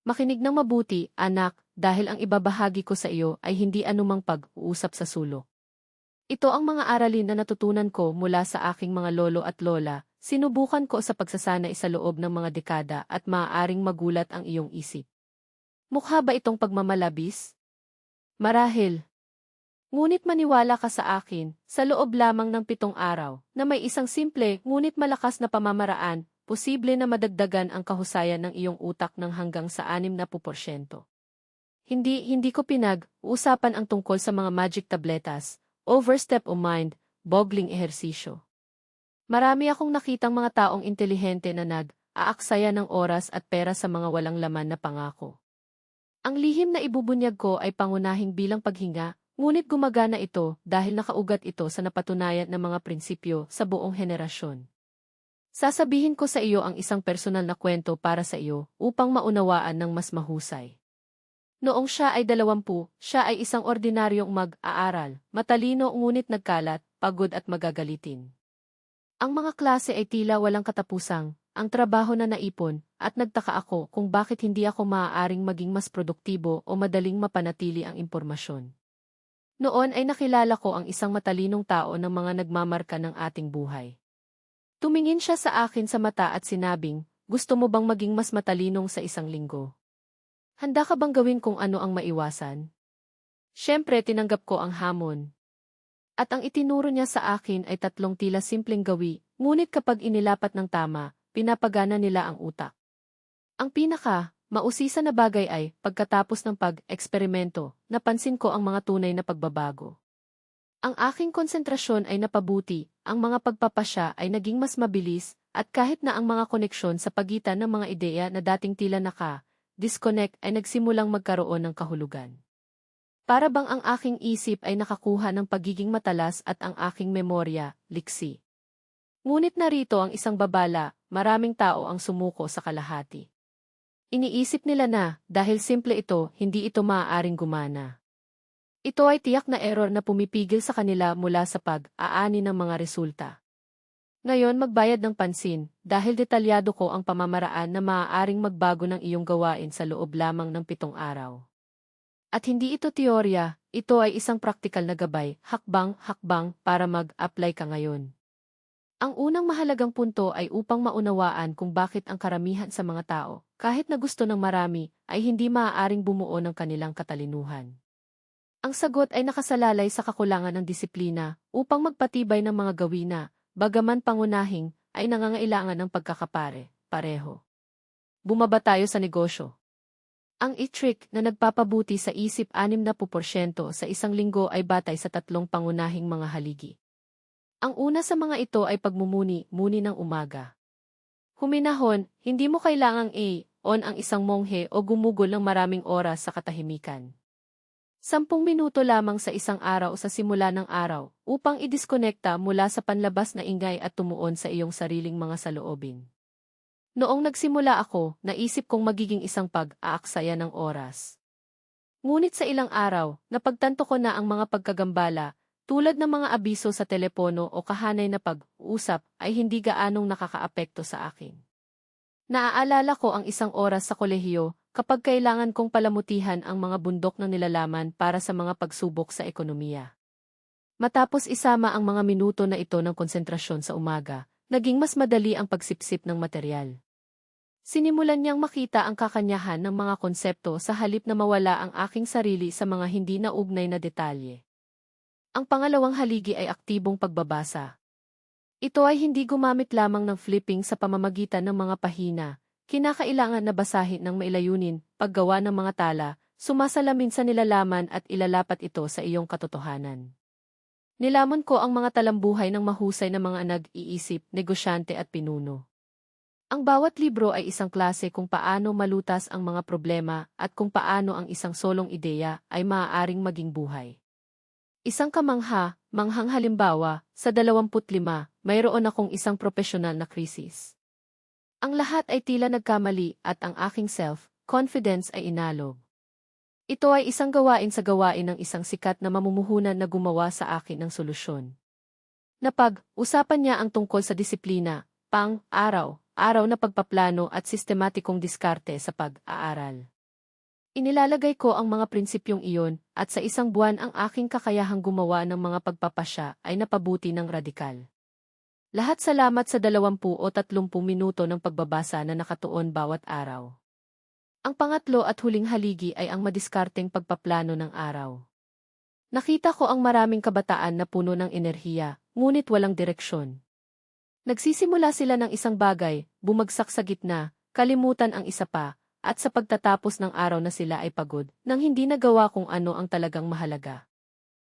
Makinig ng mabuti, anak, dahil ang ibabahagi ko sa iyo ay hindi anumang pag-uusap sa sulok. Ito ang mga aralin na natutunan ko mula sa aking mga lolo at lola, sinubukan ko sa pagsasanay sa loob ng mga dekada at maaaring magulat ang iyong isip. Mukha ba itong pagmamalabis? Marahil. Ngunit maniwala ka sa akin, sa loob lamang ng 7 araw, na may isang simple ngunit malakas na pamamaraan, posible na madagdagan ang kahusayan ng iyong utak ng hanggang sa 60%. Hindi ko pinag-uusapan ang tungkol sa mga magic tabletas, overstep o mind-boggling ehersisyo. Marami akong nakitang mga taong intelihente na nag-aaksaya ng oras at pera sa mga walang laman na pangako. Ang lihim na ibubunyag ko ay pangunahing bilang paghinga, ngunit gumagana ito dahil nakaugat ito sa napatunayan ng mga prinsipyo sa buong henerasyon. Sasabihin ko sa iyo ang isang personal na kwento para sa iyo upang maunawaan ng mas mahusay. Noong siya ay 20, siya ay isang ordinaryong mag-aaral, matalino ngunit nagkalat, pagod at magagalitin. Ang mga klase ay tila walang katapusang, ang trabaho na naipon, at nagtaka ako kung bakit hindi ako maaaring maging mas produktibo o madaling mapanatili ang impormasyon. Noon ay nakilala ko ang isang matalinong tao ng mga nagmamarka ng ating buhay. Tumingin siya sa akin sa mata at sinabing, "Gusto mo bang maging mas matalinong sa isang linggo? Handa ka bang gawin kung ano ang maiwasan?" Siyempre tinanggap ko ang hamon. At ang itinuro niya sa akin ay 3 tila simpleng gawi, ngunit kapag inilapat ng tama, pinapagana nila ang utak. Ang mausisa na bagay ay, pagkatapos ng pag-eksperimento, napansin ko ang mga tunay na pagbabago. Ang aking konsentrasyon ay napabuti, ang mga pagpapasya ay naging mas mabilis, at kahit na ang mga koneksyon sa pagitan ng mga ideya na dating tila disconnect ay nagsimulang magkaroon ng kahulugan. Para bang ang aking isip ay nakakuha ng pagiging matalas at ang aking memorya, liksi. Ngunit narito ang isang babala, maraming tao ang sumuko sa kalahati. Iniisip nila na, dahil simple ito, hindi ito maaaring gumana. Ito ay tiyak na error na pumipigil sa kanila mula sa pag-aani ng mga resulta. Ngayon magbayad ng pansin, dahil detalyado ko ang pamamaraan na maaaring magbago ng iyong gawain sa loob lamang ng 7 araw. At hindi ito teorya, ito ay isang praktikal na gabay, hakbang-hakbang para mag-apply ka ngayon. Ang unang mahalagang punto ay upang maunawaan kung bakit ang karamihan sa mga tao, kahit na gusto ng marami, ay hindi maaaring bumuo ng kanilang katalinuhan. Ang sagot ay nakasalalay sa kakulangan ng disiplina upang magpatibay ng mga gawin na, bagaman pangunahing, ay nangangailangan ng pareho. Bumaba tayo sa negosyo. Ang trick na nagpapabuti sa isip 60% sa isang linggo ay batay sa 3 pangunahing mga haligi. Ang una sa mga ito ay pagmumuni-muni ng umaga. Huminahon, hindi mo kailangang on ang isang monghe o gumugol ng maraming oras sa katahimikan. 10 minuto lamang sa isang araw sa simula ng araw upang idiskonekta mula sa panlabas na ingay at tumuon sa iyong sariling mga saloobin. Noong nagsimula ako, naisip kong magiging isang pag-aaksaya ng oras. Ngunit sa ilang araw, napagtanto ko na ang mga pagkagambala, tulad ng mga abiso sa telepono o kahanay na pag-uusap ay hindi gaanong nakakaapekto sa akin. Naaalala ko ang isang oras sa kolehiyo kapag kailangan kong palamutihan ang mga bundok ng nilalaman para sa mga pagsubok sa ekonomiya. Matapos isama ang mga minuto na ito ng konsentrasyon sa umaga, naging mas madali ang pagsipsip ng materyal. Sinimulan niyang makita ang kakanyahan ng mga konsepto sa halip na mawala ang aking sarili sa mga hindi naugnay na detalye. Ang pangalawang haligi ay aktibong pagbabasa. Ito ay hindi gumamit lamang ng flipping sa pamamagitan ng mga pahina, kinakailangan na basahin ng mailayunin, paggawa ng mga tala, sumasalamin sa nilalaman at ilalapat ito sa iyong katotohanan. Nilamon ko ang mga talambuhay ng mahusay na mga nag-iisip, negosyante at pinuno. Ang bawat libro ay isang klase kung paano malutas ang mga problema at kung paano ang isang solong ideya ay maaaring maging buhay. Isang manghang halimbawa, sa 25, mayroon akong isang profesional na krisis. Ang lahat ay tila nagkamali at ang aking self-confidence ay inalog. Ito ay isang gawain sa gawain ng isang sikat na mamumuhunan na gumawa sa akin ng solusyon. Napag-usapan niya ang tungkol sa disiplina, pang-araw, araw na pagpaplano at sistematikong diskarte sa pag-aaral. Inilalagay ko ang mga prinsipyong iyon, at sa isang buwan ang aking kakayahang gumawa ng mga pagpapasya ay napabuti ng radikal. Lahat salamat sa 20 o 30 minuto ng pagbabasa na nakatuon bawat araw. Ang pangatlo at huling haligi ay ang madiskarteng pagpaplano ng araw. Nakita ko ang maraming kabataan na puno ng enerhiya, ngunit walang direksyon. Nagsisimula sila ng isang bagay, bumagsak sa gitna, kalimutan ang isa pa, at sa pagtatapos ng araw na sila ay pagod, nang hindi nagawa kung ano ang talagang mahalaga.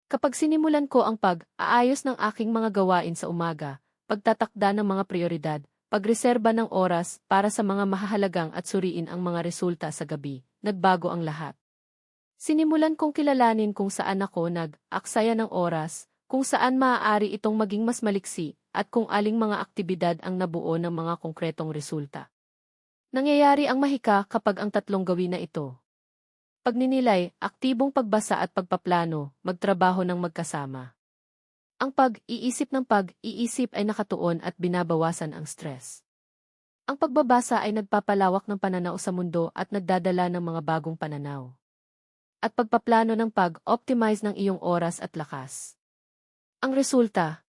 Kapag sinimulan ko ang pag-aayos ng aking mga gawain sa umaga, pagtatakda ng mga prioridad, pagreserba ng oras para sa mga mahahalagang at suriin ang mga resulta sa gabi, nagbago ang lahat. Sinimulan kong kilalanin kung saan ako nag-aksaya ng oras, kung saan maaari itong maging mas maliksi, at kung aling mga aktibidad ang nabuo ng mga konkretong resulta. Nangyayari ang mahika kapag ang tatlong gawin na ito. Pagninilay, aktibong pagbasa at pagpaplano, magtrabaho ng magkasama. Ang pag-iisip ng pag-iisip ay nakatuon at binabawasan ang stress. Ang pagbabasa ay nagpapalawak ng pananaw sa mundo at nagdadala ng mga bagong pananaw. At pagpaplano ng pag-optimize ng iyong oras at lakas. Ang resulta,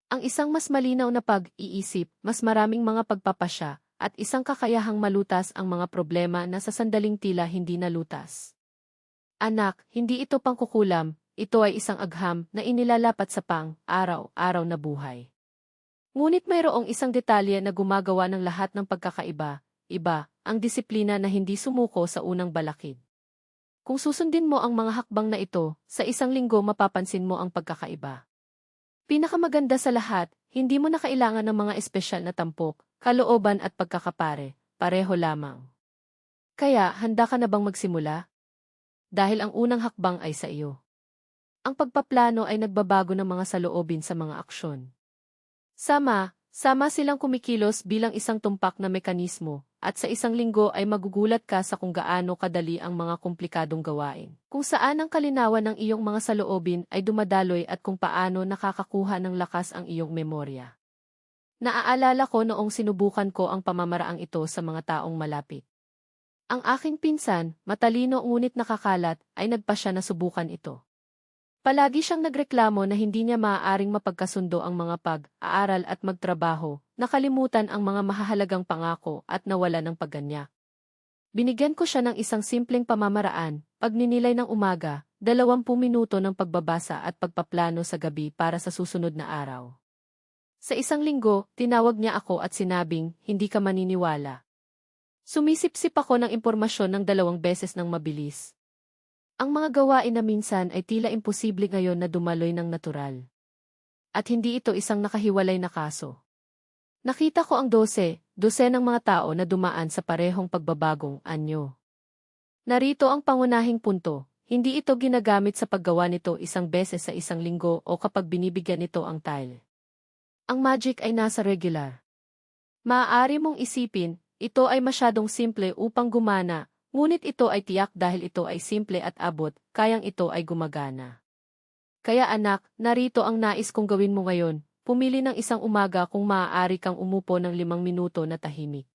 ang isang mas malinaw na pag-iisip, mas maraming mga pagpapasya, at isang kakayahang malutas ang mga problema na sa sandaling tila hindi nalutas. Anak, hindi ito pangkukulam, ito ay isang agham na inilalapat sa pang-araw-araw na buhay. Ngunit mayroong isang detalye na gumagawa ng lahat ng pagkakaiba, ang disiplina na hindi sumuko sa unang balakid. Kung susundin mo ang mga hakbang na ito, sa isang linggo mapapansin mo ang pagkakaiba. Pinakamaganda sa lahat, hindi mo na kailangan ng mga espesyal na tampok, kalooban at pagkakapare, pareho lamang. Kaya, handa ka na bang magsimula? Dahil ang unang hakbang ay sa iyo. Ang pagpaplano ay nagbabago ng mga saloobin sa mga aksyon. Sama silang kumikilos bilang isang tumpak na mekanismo, at sa isang linggo ay magugulat ka sa kung gaano kadali ang mga komplikadong gawain. Kung saan ang kalinawan ng iyong mga saloobin ay dumadaloy at kung paano nakakakuha ng lakas ang iyong memorya. Naaalala ko noong sinubukan ko ang pamamaraang ito sa mga taong malapit. Ang aking pinsan, matalino ngunit nakakalat, ay nagpasya na subukan ito. Palagi siyang nagreklamo na hindi niya maaaring mapagkasundo ang mga pag-aaral at magtrabaho, nakalimutan ang mga mahahalagang pangako at nawala ng pagganyak. Binigyan ko siya ng isang simpleng pamamaraan, pagninilay ng umaga, 20 minuto ng pagbabasa at pagpaplano sa gabi para sa susunod na araw. Sa isang linggo, tinawag niya ako at sinabing, hindi ka maniniwala. Sumisip-sip ako ng impormasyon ng 2 beses ng mabilis. Ang mga gawain na minsan ay tila imposible ngayon na dumaloy ng natural. At hindi ito isang nakahiwalay na kaso. Nakita ko ang dosenang mga tao na dumaan sa parehong pagbabagong anyo. Narito ang pangunahing punto, hindi ito ginagamit sa paggawa nito isang beses sa isang linggo o kapag binibigyan nito ang tile. Ang magic ay nasa regular. Maaari mong isipin, ito ay masyadong simple upang gumana, ngunit ito ay tiyak dahil ito ay simple at abot, kayang ito ay gumagana. Kaya anak, narito ang nais kong gawin mo ngayon, pumili ng isang umaga kung maaari kang umupo ng 5 minuto na tahimik.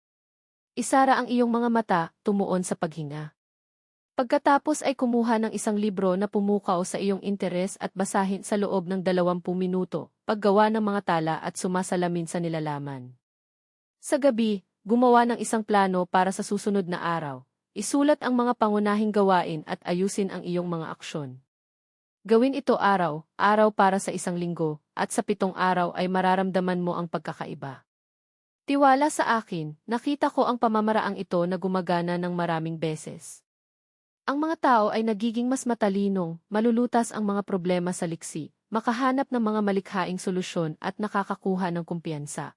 Isara ang iyong mga mata, tumuon sa paghinga. Pagkatapos ay kumuha ng isang libro na pumukaw sa iyong interes at basahin sa loob ng 20 minuto, paggawa ng mga tala at sumasalamin sa nilalaman. Sa gabi, gumawa ng isang plano para sa susunod na araw. Isulat ang mga pangunahing gawain at ayusin ang iyong mga aksyon. Gawin ito araw-araw para sa isang linggo, at sa 7 araw ay mararamdaman mo ang pagkakaiba. Tiwala sa akin, nakita ko ang pamamaraang ito na gumagana ng maraming beses. Ang mga tao ay nagiging mas matalinong, malulutas ang mga problema sa liksi, makahanap ng mga malikhaing solusyon at nakakakuha ng kumpiyansa.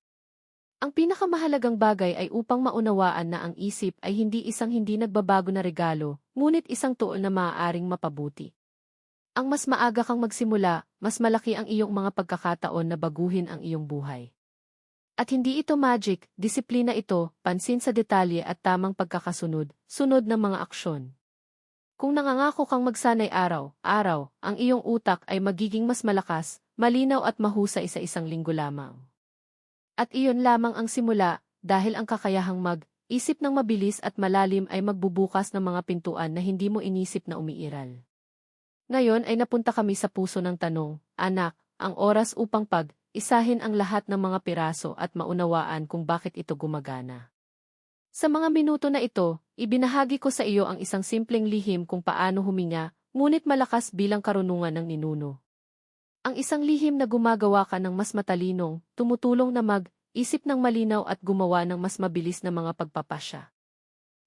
Ang pinakamahalagang bagay ay upang maunawaan na ang isip ay hindi isang hindi nagbabago na regalo, ngunit isang tool na maaaring mapabuti. Ang mas maaga kang magsimula, mas malaki ang iyong mga pagkakataon na baguhin ang iyong buhay. At hindi ito magic, disiplina ito, pansin sa detalye at tamang pagkakasunod, sunod ng mga aksyon. Kung nangangako kang magsanay araw-araw, ang iyong utak ay magiging mas malakas, malinaw at mahusay sa isang linggo lamang. At iyon lamang ang simula, dahil ang kakayahang mag-isip ng mabilis at malalim ay magbubukas ng mga pintuan na hindi mo inisip na umiiral. Ngayon ay napunta kami sa puso ng tanong, anak, ang oras upang isahin ang lahat ng mga piraso at maunawaan kung bakit ito gumagana. Sa mga minuto na ito, ibinahagi ko sa iyo ang isang simpleng lihim kung paano huminga, ngunit malakas bilang karunungan ng ninuno. Ang isang lihim na gumagawa ka ng mas matalinong, tumutulong na mag-isip ng malinaw at gumawa ng mas mabilis na mga pagpapasya.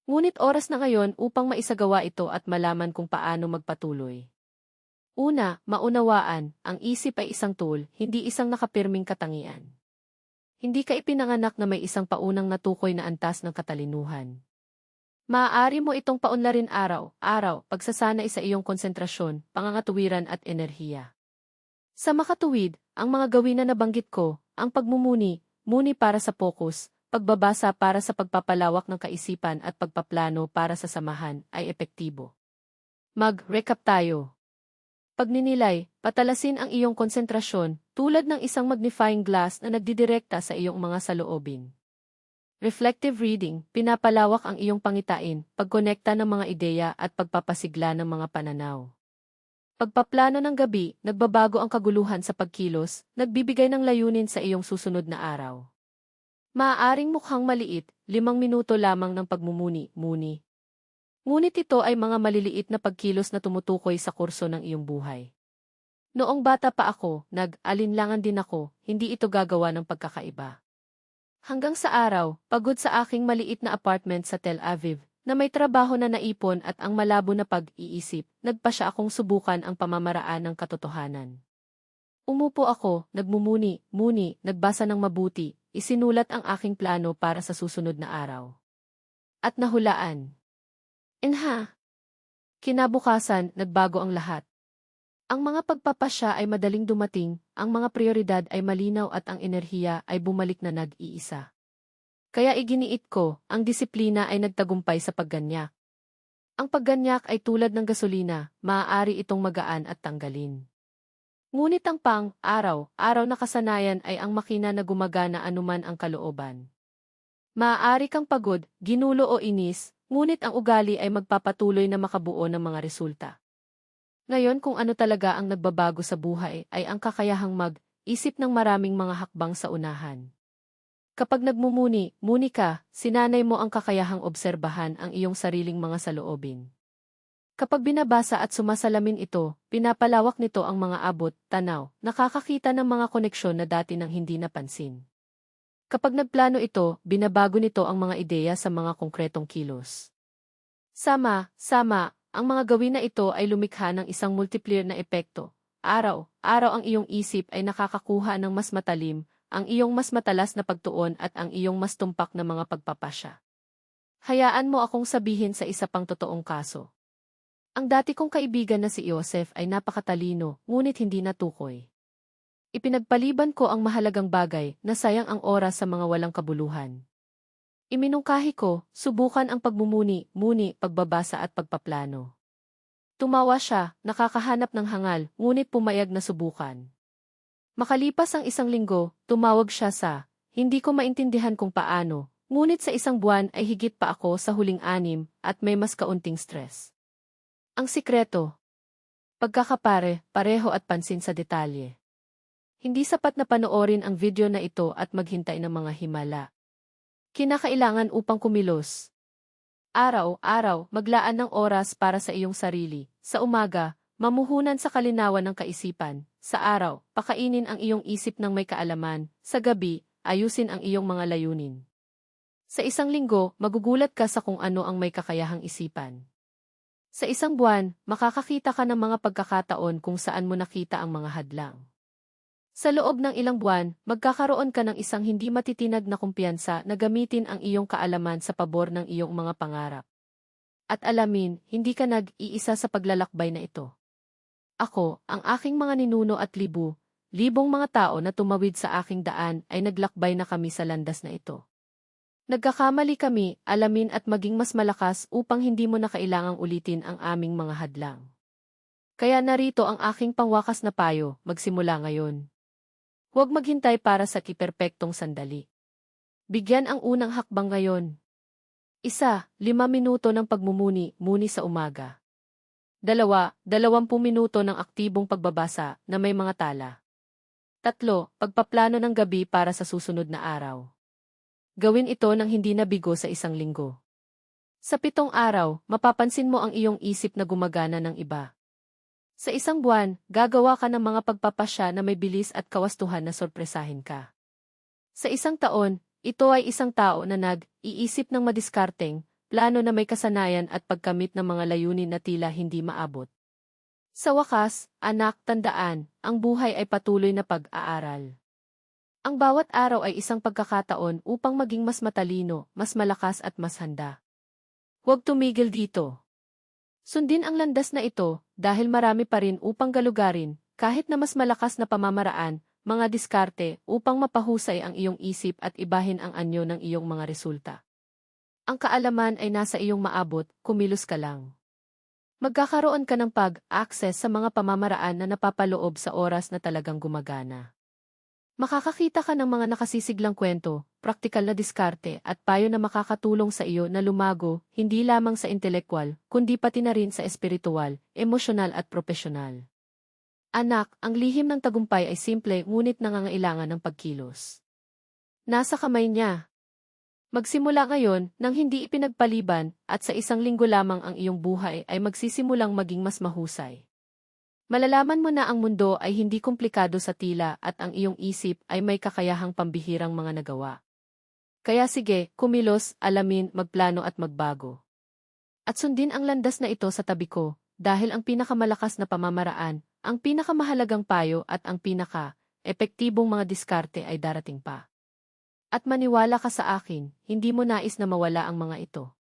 Ngunit oras na ngayon upang maisagawa ito at malaman kung paano magpatuloy. Una, maunawaan, ang isip ay isang tool, hindi isang nakapirming katangian. Hindi ka ipinanganak na may isang paunang natukoy na antas ng katalinuhan. Maaari mo itong paunlarin araw-araw, pagsasanay sa iyong konsentrasyon, pangangatuwiran at enerhiya. Sa makatuwid, ang mga gawin na nabanggit ko, ang pagmumuni para sa focus, pagbabasa para sa pagpapalawak ng kaisipan at pagpaplano para sa samahan, ay epektibo. Mag-recap tayo. Pagninilay, patalasin ang iyong konsentrasyon, tulad ng isang magnifying glass na nagdidirekta sa iyong mga saloobin. Reflective reading, pinapalawak ang iyong pangitain, pagkonekta ng mga ideya at pagpapasigla ng mga pananaw. Pagpaplano ng gabi, nagbabago ang kaguluhan sa pagkilos, nagbibigay ng layunin sa iyong susunod na araw. Maaaring mukhang maliit, 5 minuto lamang ng pagmumuni. Ngunit ito ay mga maliliit na pagkilos na tumutukoy sa kurso ng iyong buhay. Noong bata pa ako, nag-alinlangan din ako, hindi ito gagawa ng pagkakaiba. Hanggang sa araw, pagod sa aking maliit na apartment sa Tel Aviv, na may trabaho na naipon at ang malabo na pag-iisip, nagpasya akong subukan ang pamamaraan ng katotohanan. Umupo ako, nagmumuni, nagbasa ng mabuti, isinulat ang aking plano para sa susunod na araw. At nahulaan. Kinabukasan, nagbago ang lahat. Ang mga pagpapasya ay madaling dumating, ang mga prioridad ay malinaw at ang enerhiya ay bumalik na nag-iisa. Kaya iginiit ko, ang disiplina ay nagtagumpay sa pagganyak. Ang pagganyak ay tulad ng gasolina, maaari itong magaan at tanggalin. Ngunit ang araw-araw na kasanayan ay ang makina na gumagana anuman ang kalooban. Maaari kang pagod, ginulo o inis, ngunit ang ugali ay magpapatuloy na makabuo ng mga resulta. Ngayon kung ano talaga ang nagbabago sa buhay ay ang kakayahang mag-isip ng maraming mga hakbang sa unahan. Kapag nagmumuni ka, sinanay mo ang kakayahang obserbahan ang iyong sariling mga saloobin. Kapag binabasa at sumasalamin ito, pinapalawak nito ang mga abot, tanaw, nakakakita ng mga koneksyon na dati nang hindi napansin. Kapag nagplano ito, binabago nito ang mga ideya sa mga konkretong kilos. Sama, ang mga gawin na ito ay lumikha ng isang multiplier na epekto. Araw-araw ang iyong isip ay nakakakuha ng mas matalim, ang iyong mas matalas na pagtuon at ang iyong mas tumpak na mga pagpapasya. Hayaan mo akong sabihin sa isa pang totoong kaso. Ang dati kong kaibigan na si Joseph ay napakatalino, ngunit hindi natukoy. Ipinagpaliban ko ang mahalagang bagay na sayang ang oras sa mga walang kabuluhan. Iminungkahi ko, subukan ang pagmumuni, pagbabasa at pagpaplano. Tumawa siya, nakakahanap ng hangal, ngunit pumayag na subukan. Makalipas ang 1 linggo, tumawag siya hindi ko maintindihan kung paano, ngunit sa 1 buwan ay higit pa ako sa huling 6 at may mas kaunting stress. Ang sikreto. Pareho at pansin sa detalye. Hindi sapat na panoorin ang video na ito at maghintay ng mga himala. Kinakailangan upang kumilos. Araw-araw, maglaan ng oras para sa iyong sarili. Sa umaga, mamuhunan sa kalinawan ng kaisipan. Sa araw, pakainin ang iyong isip ng may kaalaman. Sa gabi, ayusin ang iyong mga layunin. Sa 1 linggo, magugulat ka sa kung ano ang may kakayahang isipan. Sa 1 buwan, makakakita ka ng mga pagkakataon kung saan mo nakita ang mga hadlang. Sa loob ng ilang buwan, magkakaroon ka ng isang hindi matitinag na kumpiyansa na gamitin ang iyong kaalaman sa pabor ng iyong mga pangarap. At alamin, hindi ka nag-iisa sa paglalakbay na ito. Ako, ang aking mga ninuno at libong mga tao na tumawid sa aking daan ay naglakbay na kami sa landas na ito. Nagkakamali kami, alamin at maging mas malakas upang hindi mo na kailangang ulitin ang aming mga hadlang. Kaya narito ang aking pangwakas na payo, magsimula ngayon. Huwag maghintay para sa kiperpektong sandali. Bigyan ang unang hakbang ngayon. 5 minuto ng pagmumuni-muni sa umaga. 20 minuto ng aktibong pagbabasa na may mga tala. 3 Pagpaplano ng gabi para sa susunod na araw. Gawin ito ng hindi nabigo sa isang linggo. Sa 7 araw, mapapansin mo ang iyong isip na gumagana ng iba. Sa isang buwan, gagawa ka ng mga pagpapasya na may bilis at kawastuhan na sorpresahin ka. Sa isang taon, ito ay isang tao na nag-iisip ng madiskarteng, plano na may kasanayan at pagkamit ng mga layunin na tila hindi maabot. Sa wakas, anak, tandaan, ang buhay ay patuloy na pag-aaral. Ang bawat araw ay isang pagkakataon upang maging mas matalino, mas malakas at mas handa. Huwag tumigil dito. Sundin ang landas na ito dahil marami pa rin upang galugarin, kahit na mas malakas na pamamaraan, mga diskarte upang mapahusay ang iyong isip at ibahin ang anyo ng iyong mga resulta. Ang kaalaman ay nasa iyong maabot, kumilos ka lang. Magkakaroon ka ng pag-access sa mga pamamaraan na napapaloob sa oras na talagang gumagana. Makakakita ka ng mga nakasisiglang kwento, praktikal na diskarte at payo na makakatulong sa iyo na lumago, hindi lamang sa intelekwal, kundi pati na rin sa espiritual, emosyonal at propesyonal. Anak, ang lihim ng tagumpay ay simple ngunit nangangailangan ng pagkilos. Nasa kamay niya. Magsimula ngayon nang hindi ipinagpaliban at sa isang linggo lamang ang iyong buhay ay magsisimulang maging mas mahusay. Malalaman mo na ang mundo ay hindi komplikado sa tila at ang iyong isip ay may kakayahang pambihirang mga nagawa. Kaya sige, kumilos, alamin, magplano at magbago. At sundin ang landas na ito sa tabi ko, dahil ang pinakamalakas na pamamaraan, ang pinakamahalagang payo at ang pinaka-epektibong mga diskarte ay darating pa. At maniwala ka sa akin, hindi mo nais na mawala ang mga ito.